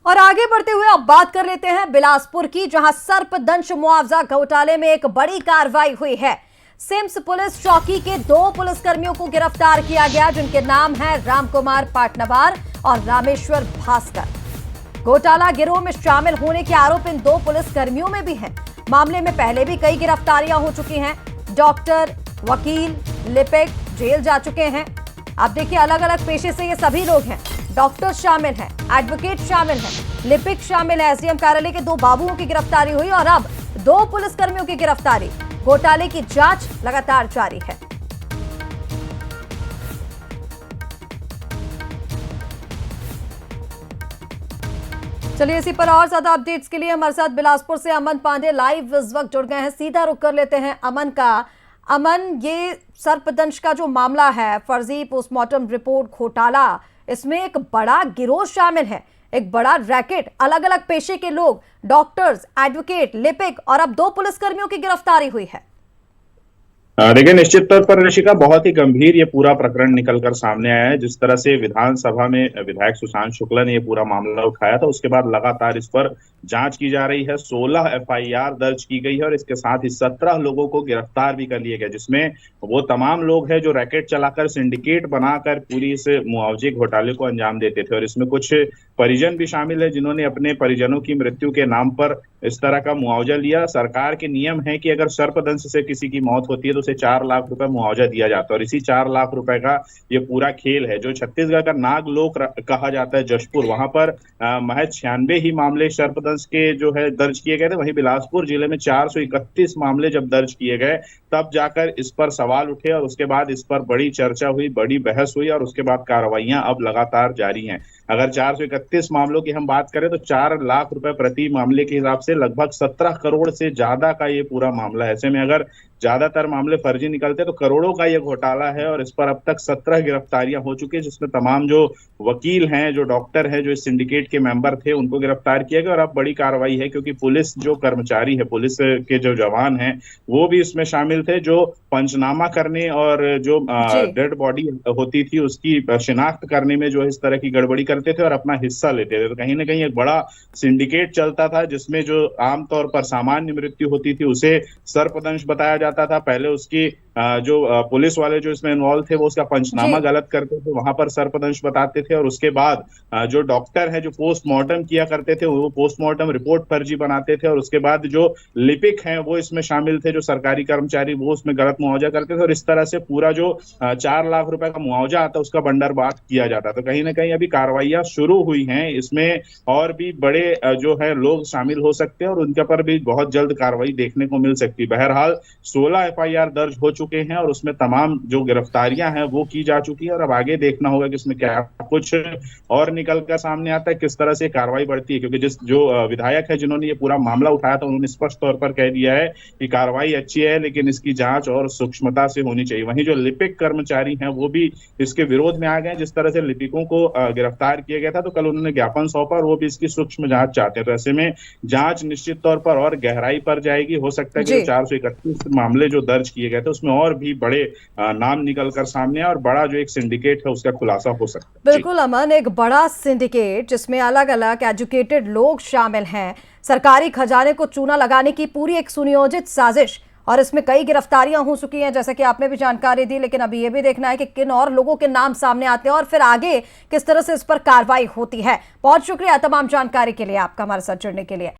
और आगे बढ़ते हुए अब बात कर लेते हैं बिलासपुर की, जहां सर्पदंश मुआवजा घोटाले में एक बड़ी कार्रवाई हुई है। सिम्स पुलिस चौकी के 2 पुलिसकर्मियों को गिरफ्तार किया गया, जिनके नाम हैं रामकुमार पाटनवार और रामेश्वर भास्कर। घोटाला गिरोह में शामिल होने के आरोप इन 2 पुलिसकर्मियों में भी हैं। मामले में पहले भी कई गिरफ्तारियां हो चुकी हैं। डॉक्टर, वकील, लिपिक जेल जा चुके हैं। आप देखिए, अलग अलग पेशे से ये सभी लोग हैं। डॉक्टर शामिल हैं, एडवोकेट शामिल हैं, लिपिक शामिल है। एसडीएम कार्यालय के 2 बाबुओं की गिरफ्तारी हुई और अब 2 पुलिसकर्मियों की गिरफ्तारी। घोटाले की जांच लगातार जारी है। चलिए, इसी पर और ज्यादा अपडेट्स के लिए हमारे साथ बिलासपुर से अमन पांडे लाइव इस वक्त जुड़ गए हैं। सीधा रुख कर लेते हैं अमन का। अमन, ये सर्पदंश का जो मामला है, फर्जी पोस्टमार्टम रिपोर्ट घोटाला, इसमें एक बड़ा गिरोह शामिल है, एक बड़ा रैकेट, अलग अलग पेशे के लोग, डॉक्टर्स, एडवोकेट, लिपिक और अब 2 पुलिसकर्मियों की गिरफ्तारी हुई है। देखिए, निश्चित तौर पर ऋषिका, बहुत ही गंभीर ये पूरा प्रकरण निकलकर सामने आया है। जिस तरह से विधानसभा में विधायक सुशांत शुक्ला ने ये पूरा मामला उठाया था, उसके बाद लगातार इस पर जांच की जा रही है। 16 एफआईआर दर्ज की गई है और इसके साथ ही 17 लोगों को गिरफ्तार भी कर लिए गए, जिसमें वो तमाम लोग हैं जो रैकेट चलाकर, सिंडिकेट बनाकर पूरी इस मुआवजे घोटाले को अंजाम देते थे। और इसमें कुछ परिजन भी शामिल है जिन्होंने अपने परिजनों की मृत्यु के नाम पर इस तरह का मुआवजा लिया। सरकार के नियम है कि अगर सर्पदंश से किसी की मौत होती है तो उसे 4 लाख रुपए मुआवजा दिया जाता है। और इसी 4 लाख रुपए का ये पूरा खेल है। जो छत्तीसगढ़ का नागलोक कहा जाता है जशपुर, वहां पर महज 96 ही मामले सर्पदंश के जो है दर्ज किए गए थे। वहीं बिलासपुर जिले में 431 मामले जब दर्ज किए गए, तब जाकर इस पर सवाल उठे और उसके बाद इस पर बड़ी चर्चा हुई, बड़ी बहस हुई और उसके बाद कार्रवाइयां अब लगातार जारी हैं। अगर 431 मामलों की हम बात करें तो 4 लाख रुपए प्रति मामले के हिसाब से लगभग 17 करोड़ से ज्यादा का ये पूरा मामला है। ऐसे में अगर ज्यादातर मामले फर्जी निकलते तो करोड़ों का ये घोटाला है। और इस पर अब तक 17 गिरफ्तारियां हो चुकी है, जिसमें तमाम जो वकील हैं, जो डॉक्टर हैं, जो इस सिंडिकेट के मेंबर थे, उनको गिरफ्तार किया गया। और अब बड़ी कार्रवाई है क्योंकि पुलिस जो कर्मचारी है, पुलिस के जो जवान हैं, वो भी इसमें शामिल थे, जो पंचनामा करने और जो डेड बॉडी होती थी उसकी शिनाख्त करने में जो इस तरह की गड़बड़ी करते थे और अपना हिस्सा लेते थे। तो कहीं ना कहीं एक बड़ा सिंडिकेट चलता था, जिसमें जो आमतौर पर सामान्य मृत्यु होती थी उसे सर्पदंश बताया जाता था। पहले उसकी जो पुलिस वाले जो इसमें इन्वॉल्व थे वो उसका पंचनामा गलत करते थे, वहां पर सर्पदंश बताते थे। और उसके बाद जो डॉक्टर है जो पोस्टमार्टम किया करते थे, वो पोस्टमार्टम रिपोर्ट फर्जी बनाते थे। और उसके बाद जो लिपिक हैं वो इसमें शामिल थे, जो सरकारी कर्मचारी, वो उसमें गलत मुआवजा करते थे। और इस तरह से पूरा जो 4 लाख रुपए का मुआवजा आता है उसका बंदरबांट किया जाता। तो कहीं ना कहीं अभी कार्रवाइयां शुरू हुई हैं, इसमें और भी बड़े जो है लोग शामिल हो सकते हैं और उनके पर भी बहुत जल्द कार्रवाई देखने को मिल सकती है। बहरहाल 16 एफआईआर दर्ज हो चुके हैं और उसमें तमाम जो गिरफ्तारियां हैं वो की जा चुकी है। और अब आगे देखना होगा कि इसमें क्या कुछ और निकल कर सामने आता है, किस तरह से कार्रवाई बढ़ती है। क्योंकि जो विधायक है जिन्होंने ये पूरा मामला उठाया था, उन्होंने स्पष्ट तौर पर कह दिया है कि कार्रवाई अच्छी है लेकिन इसकी जांच और सूक्ष्मता से होनी चाहिए। वहीं जो लिपिक कर्मचारी हैं वो भी इसके विरोध में आ गए। जिस तरह से लिपिकों को गिरफ्तार किया गया था तो कल उन्होंने ज्ञापन सौंपा और वो भी इसकी सूक्ष्म जांच चाहते हैं। तो ऐसे में जांच निश्चित तौर पर और गहराई पर जाएगी। हो सकता है कि 431 मामले जो दर्ज किए गए थे उसमें और भी बड़े नाम निकल कर सामने और बड़ा जो एक सिंडिकेट है उसका खुलासा हो सकता है। बिल्कुल अमन, एक बड़ा सिंडिकेट जिसमें अलग अलग एजुकेटेड लोग शामिल हैं, सरकारी खजाने को चूना लगाने की पूरी एक सुनियोजित साजिश, और इसमें कई गिरफ्तारियां हो चुकी हैं जैसे कि आपने भी जानकारी दी। लेकिन अभी यह भी देखना है कि किन और लोगों के नाम सामने आते हैं और फिर आगे किस तरह से इस पर कार्रवाई होती है। बहुत शुक्रिया तमाम जानकारी के लिए, आपका हमारे साथ जुड़ने के लिए।